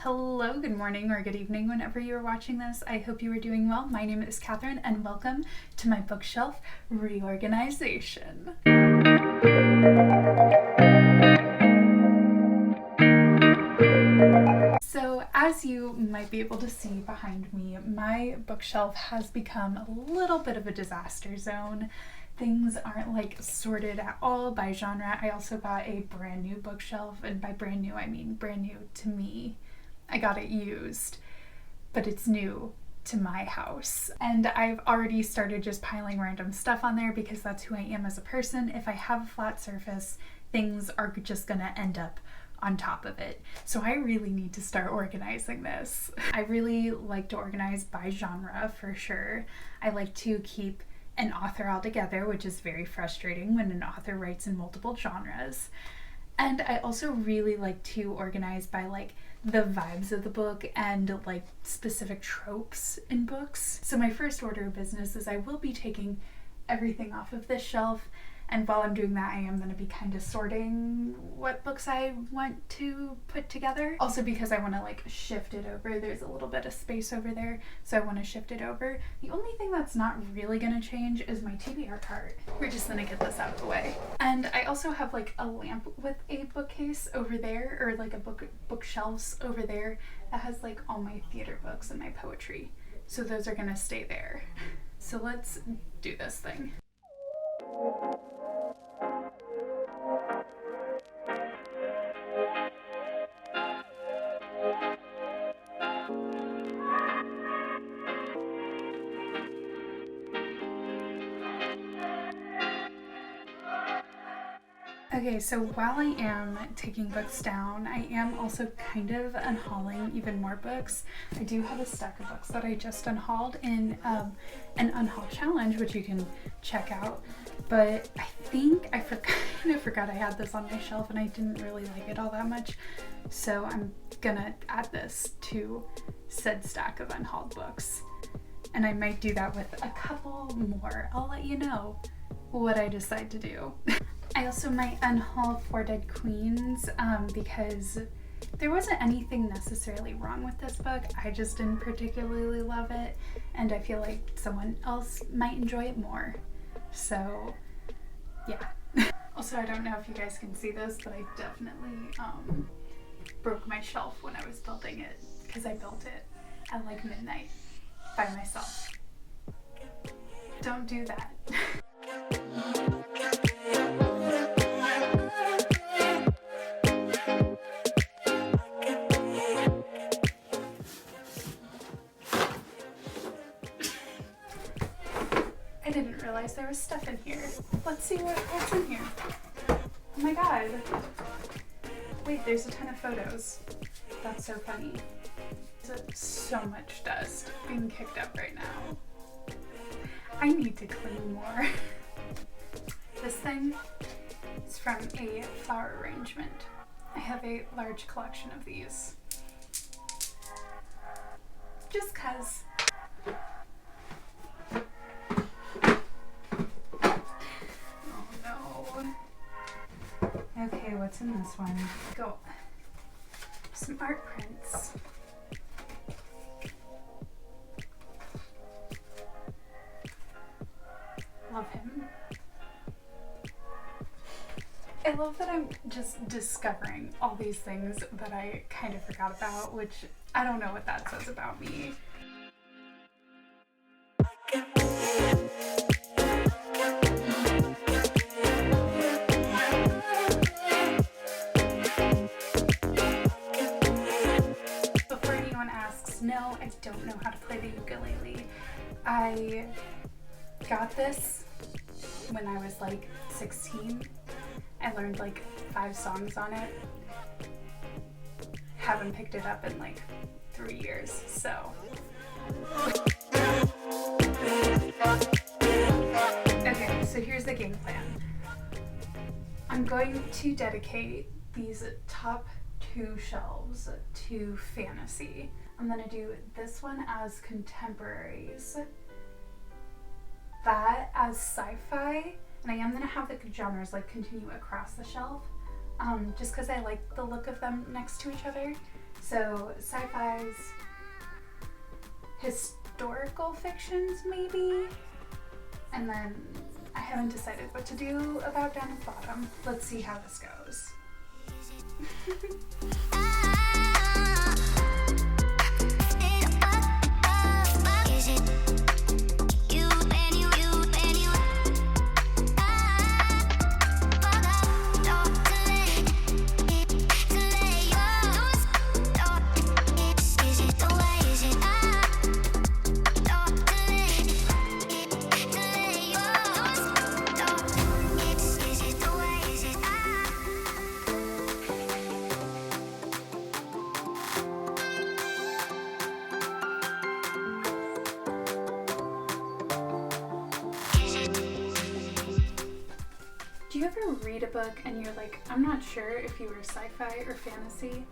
Hello, good morning, or good evening whenever you are watching this. I hope you are doing well. My name is Catherine, and welcome to my bookshelf reorganization. So, as you might be able to see behind me, my bookshelf has become a little bit of a disaster zone. Things aren't like sorted at all by genre. I also got a brand new bookshelf, and by brand new I mean brand new to me. I got it used, but it's new to my house. And I've already started just piling random stuff on there because that's who I am as a person. If I have a flat surface, things are just gonna end up on top of it. So I really need to start organizing this. I really like to organize by genre for sure. I like to keep an author all together, which is very frustrating when an author writes in multiple genres. And I also really like to organize by like the vibes of the book and like specific tropes in books. So my first order of business is I will be taking everything off of this shelf, and while I'm doing that I am going to be kind of sorting what books I want to put together. Also because I want to like shift it over. There's a little bit of space over there, so I want to shift it over. The only thing that's not really going to change is my TBR cart. We're just going to get this out of the way. And I also have like a lamp with a bookcase over there, or like a bookshelves over there that has like all my theater books and my poetry. So those are going to stay there. So let's do this thing. Okay, so while I am taking books down, I am also kind of unhauling even more books. I do have a stack of books that I just unhauled in an unhaul challenge, which you can check out. But I think I forgot I had this on my shelf and I didn't really like it all that much. So I'm gonna add this to said stack of unhauled books. And I might do that with a couple more. I'll let you know what I decide to do. I also might unhaul Four Dead Queens because there wasn't anything necessarily wrong with this book. I just didn't particularly love it, and I feel like someone else might enjoy it more. So, yeah. Also, I don't know if you guys can see this, but I definitely broke my shelf when I was building it because I built it at like midnight by myself. Don't do that. I didn't realize there was stuff in here. Let's see what's in here. Oh my god. Wait, there's a ton of photos. That's so funny. There's so much dust being kicked up right now. I need to clean more. This thing is from a flower arrangement. I have a large collection of these. Just 'cause. Okay, what's in this one? Go. Some art prints. Love him. I love that I'm just discovering all these things that I kind of forgot about, which I don't know what that says about me. No, I don't know how to play the ukulele. I got this when I was like 16. I learned like 5 songs on it. Haven't picked it up in like 3 years, so. Okay, so here's the game plan. I'm going to dedicate these top 2 shelves to fantasy. I'm going to do this one as contemporaries, that as sci-fi, and I am going to have the genres like continue across the shelf, just because I like the look of them next to each other. So sci-fi's, historical fictions maybe, and then I haven't decided what to do about down at the bottom. Let's see how this goes. Do you ever read a book and you're like, I'm not sure if you were sci-fi or fantasy?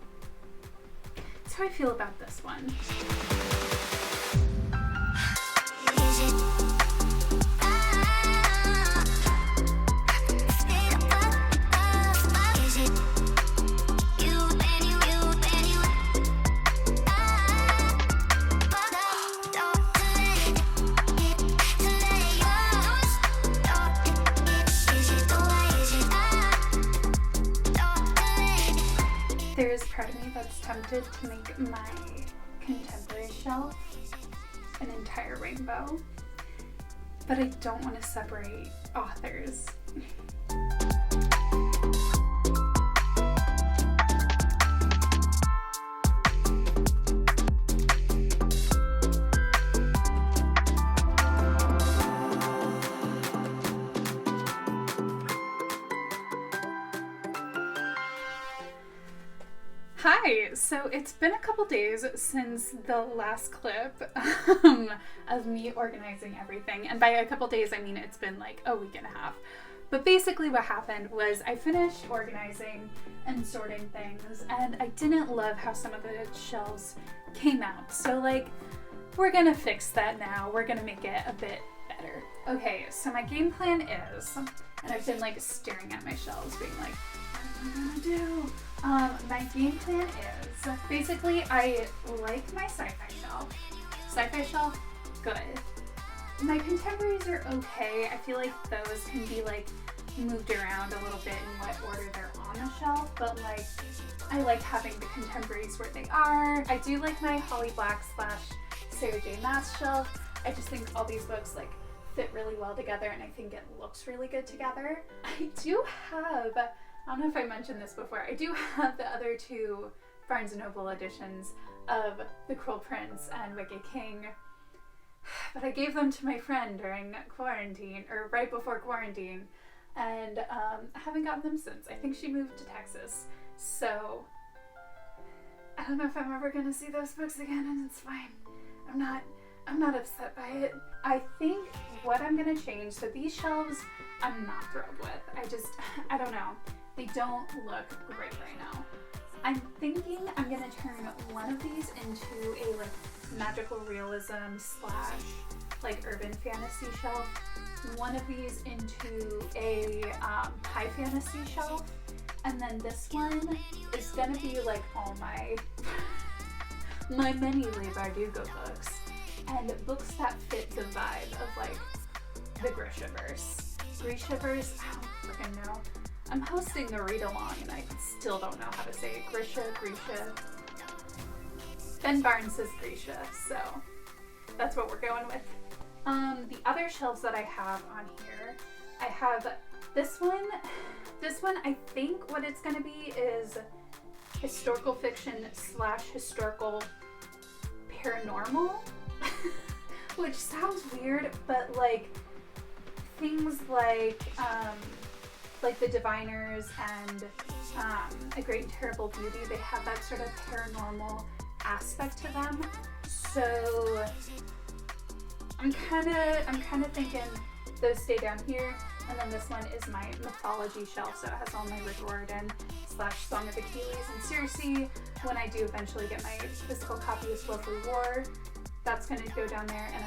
That's how I feel about this one. There's part of me that's tempted to make my contemporary shelf an entire rainbow, but I don't want to separate authors. Hi, so it's been a couple days since the last clip of me organizing everything, and by a couple days I mean it's been like a week and a half. But basically what happened was I finished organizing and sorting things, and I didn't love how some of the shelves came out. So like, we're gonna fix that now. We're gonna make it a bit better. Okay, so my game plan is, and I've been like staring at my shelves being like, what am I gonna do? My game plan is, basically I like my sci-fi shelf. Sci-fi shelf, good. My contemporaries are okay. I feel like those can be like moved around a little bit in what order they're on the shelf, but like I like having the contemporaries where they are. I do like my Holly Black / Sarah J Maas shelf. I just think all these books like fit really well together, and I think it looks really good together. I do have, I don't know if I mentioned this before, I do have the other two Barnes & Noble editions of The Cruel Prince and Wicked King, but I gave them to my friend during quarantine, or right before quarantine, and I haven't gotten them since. I think she moved to Texas, so I don't know if I'm ever gonna see those books again, and it's fine. I'm not upset by it. I think what I'm gonna change, so these shelves I'm not thrilled with. I don't know. They don't look great right now. I'm thinking I'm gonna turn one of these into a like magical realism / like urban fantasy shelf. One of these into a high fantasy shelf. And then this one is gonna be like all my many Leigh Bardugo books. And books that fit the vibe of like the Grishaverse. Grishaverse, I don't freaking know. I'm hosting the read-along and I still don't know how to say it. Grisha. Ben Barnes says Grisha, so that's what we're going with. The other shelves that I have on here, I have this one. This one, I think what it's gonna be is historical fiction / historical paranormal, which sounds weird, but like things like The Diviners and A Great and Terrible Beauty, they have that sort of paranormal aspect to them. So I'm kind of thinking those stay down here, and then this one is my mythology shelf, so it has all my Rick Riordan / Song of Achilles and Circe. When I do eventually get my physical copy of Lovely War, that's going to go down there. And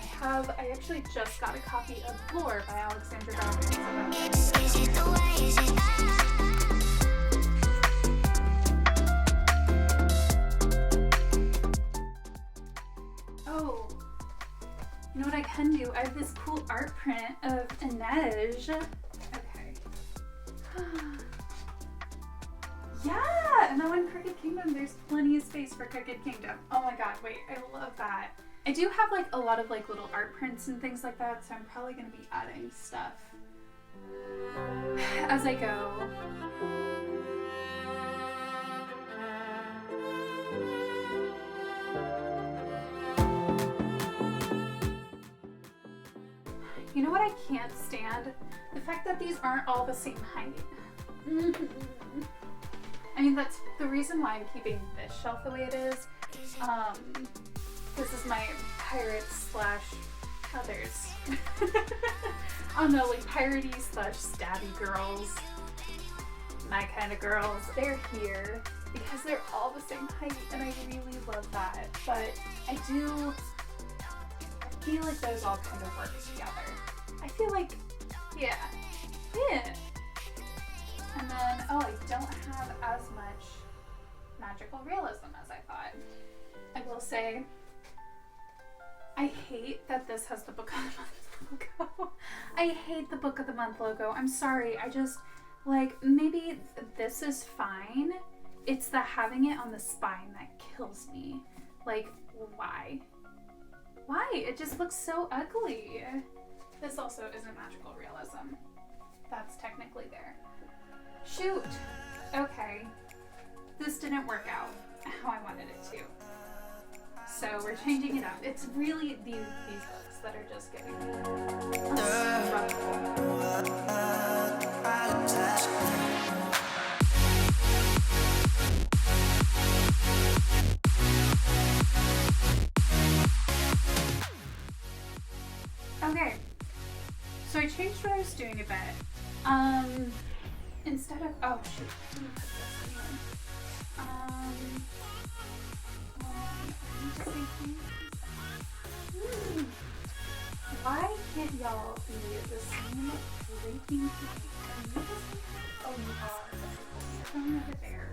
I actually just got a copy of Lore by Alexandra Goffin. So know what I can do? I have this cool art print of Inej. Okay. Yeah! And now in Crooked Kingdom, there's plenty of space for Crooked Kingdom. Oh my god, wait, I love that. I do have like a lot of like little art prints and things like that, so I'm probably gonna be adding stuff as I go. You know what I can't stand? The fact that these aren't all the same height. I mean, that's the reason why I'm keeping this shelf the way it is. This is my pirates slash others. I don't know, like piratey slash stabby girls. My kind of girls. They're here because they're all the same height, and I really love that. But I feel like those all kind of work together. I feel like, yeah. And then, oh, I don't have as much magical realism as I thought. I will say, I hate that this has the Book of the Month logo. I hate the Book of the Month logo. I'm sorry. I just, like, maybe this is fine. It's the having it on the spine that kills me. Like, why? Why? It just looks so ugly. This also isn't magical realism. That's technically there. Shoot. Okay. This didn't work out how I wanted it to. So we're changing it up. It's really these books that are just getting me Okay. So I changed what I was doing a bit. Instead of, oh shoot, let me put this anyway. I need to say things. Why can't y'all be the same freaking thing? Oh, you are. From over there.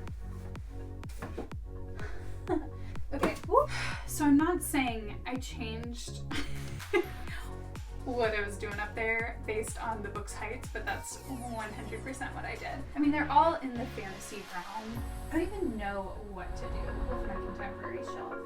Okay, whoop. So I'm not saying I changed what I was doing up there based on the book's height, but that's 100% what I did. I mean, they're all in the fantasy realm. I don't even know what to do with my contemporary shelf.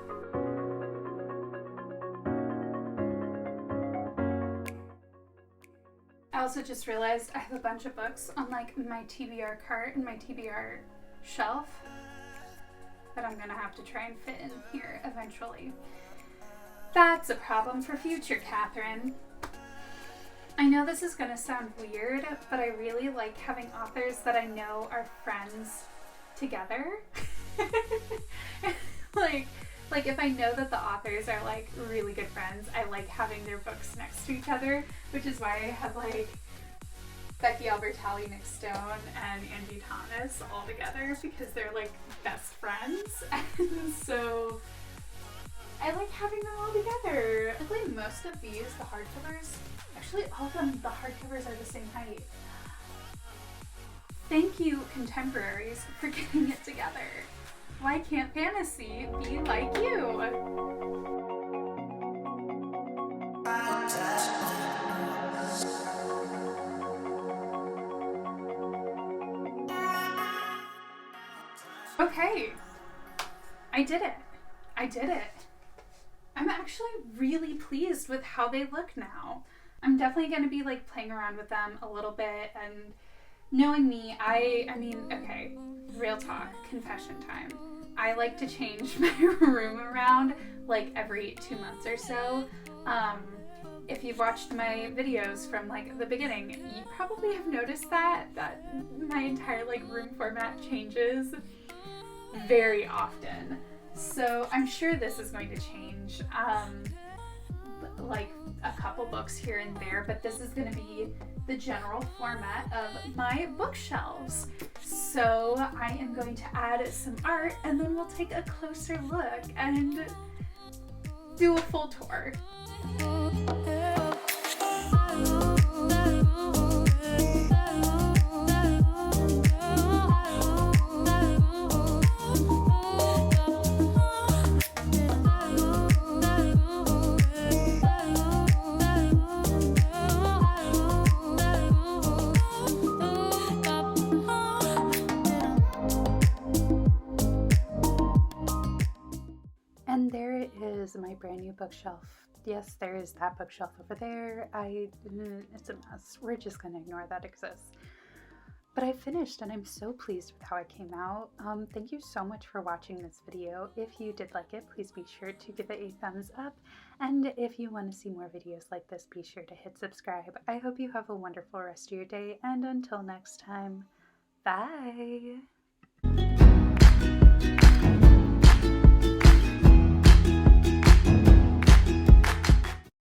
I also just realized I have a bunch of books on like my TBR cart and my TBR shelf that I'm gonna have to try and fit in here eventually. That's a problem for future Catherine. I know this is gonna sound weird, but I really like having authors that I know are friends together. like if I know that the authors are like really good friends, I like having their books next to each other, which is why I have like Becky Albertalli, Nick Stone, and Angie Thomas all together because they're like best friends. And so I like having them all together. I think most of these, the hardcovers, actually all of them, the hardcovers are the same height. Thank you, contemporaries, for getting it together. Why can't fantasy be like you? Okay, I did it. I did it. I'm actually really pleased with how they look now. I'm definitely going to be like playing around with them a little bit, and knowing me, I mean, okay, real talk, confession time. I like to change my room around like every 2 months or so. If you've watched my videos from like the beginning, you probably have noticed that my entire like room format changes very often. So I'm sure this is going to change, like a couple books here and there, but this is going to be the general format of my bookshelves. So I am going to add some art, and then we'll take a closer look and do a full tour. is my brand new bookshelf. Yes, there is that bookshelf over there. It's a mess. We're just gonna ignore that exists. But I finished and I'm so pleased with how it came out. Thank you so much for watching this video. If you did like it, please be sure to give it a thumbs up. And if you want to see more videos like this, be sure to hit subscribe. I hope you have a wonderful rest of your day, and until next time, bye!